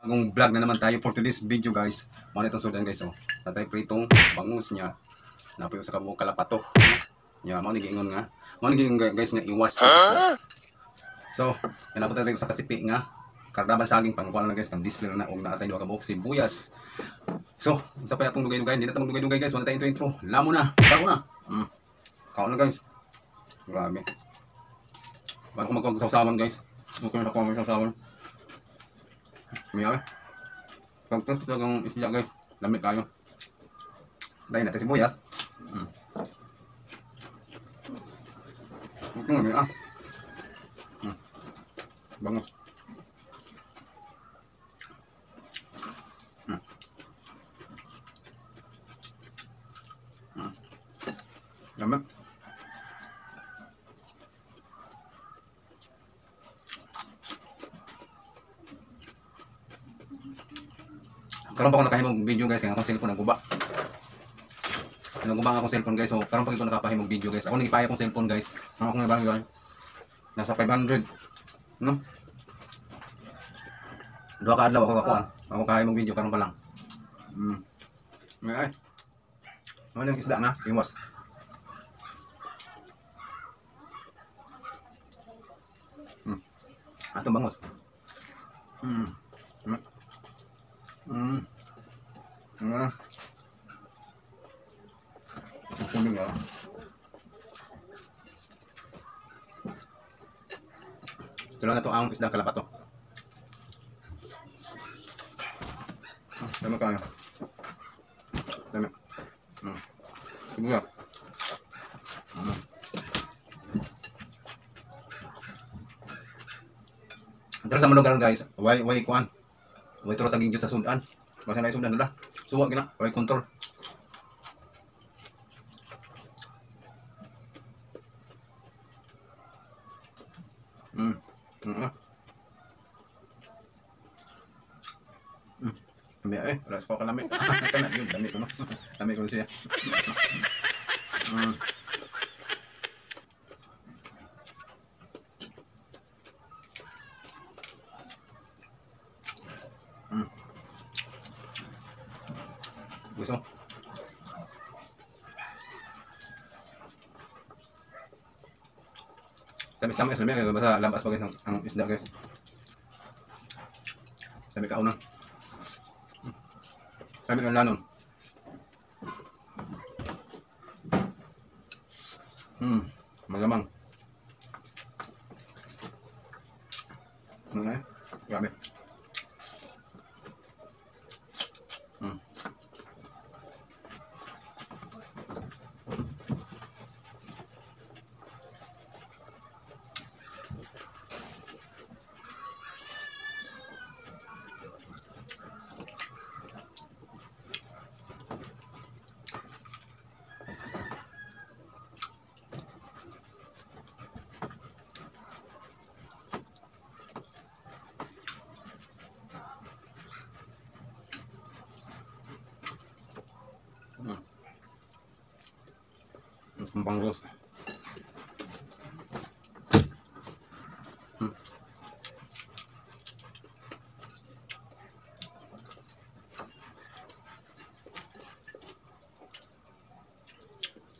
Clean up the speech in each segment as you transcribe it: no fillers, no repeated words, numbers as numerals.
Bagong vlog na naman tayo for today's video guys. Muna itong sudan guys. Natay pritong bangus niya. Napoy sa kabong kalapato. Nya mo nigingon nga. Mo nigingon guys nga iwas. So, kinapunta tayo sa kasipi nga. Kardaban saging pangkuan na guys, pang display na og naatay duha ka buok sibuyas. So, sa pa atong dugay-dugay, hindi na tamo dugay-dugay guys. Wala tayong intro. Lamo na. Kao na. Kao na guys. Grabe. Bago ko magkagsasawan guys. Okay na ko magkagsasawan. Miyaw. Pagkas talagang isya guys, lamig kayo. Dahil natin sibuyas. Ito nga miyaw. Bangus. Lamig. Karon pa ko nakahimog video guys, ang akong cellphone naguba. Naguba akong cellphone guys, so karon pa ko nakapahimog video guys. Ako nagipaya akong cellphone guys. Ang akong ibang guys. Nasa 500. No? Dua ka adlaw ako kakuan. Ako kahimog video karon pa lang. Ay. Ano yung isda nga? Iwas. Atong bangus. Kuning ya. Sila na to ang isda kalapato. Dami kayo. Dami. Sibuya. Terus sa malugaran guys, way kuan. Way turo taging jud sa sudan. Basta na sudan nila. Suwa gina, way control. Dami wala sa ko kalami. Kana yun, dami ko no. Dami ko siya. Gusto. Tamis-tamis lamig kaya basta lampas pa guys ang isda guys. Sabi ka una. Sabi ka lanon. Malamang. Grabe. Bangus.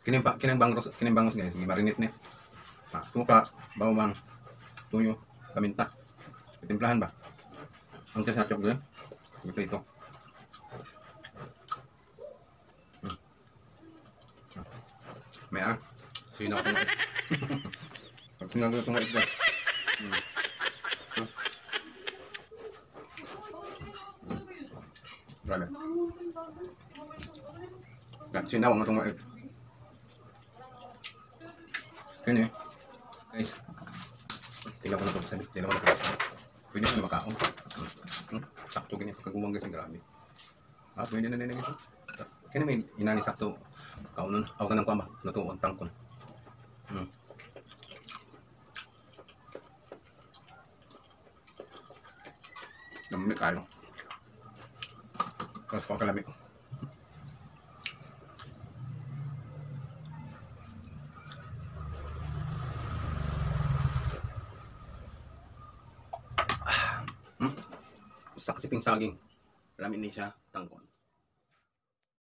Kining bangus guys, gimarinate ni. Suka, bawang, tuyo, paminta. Timplahan ba? Ang kasachok din. Ito. May sinaw ko na. Pag sinaw ko na isda. Grabe. Sinaw ang itong mait. Kaya guys. Tingnan ko na ito. Tingnan ko na ito. Pwede na makaon. Sakto ganyan. Pagkagumang guys ang grabe. Pwede na ito. Kaya may inani sakto. Kaunon, ako ka ng kuwan ba? Natuon, tangkon. Lamig kayo. Karas ko kalamig. Saksi siping saging. Lamin ni siya tangkon.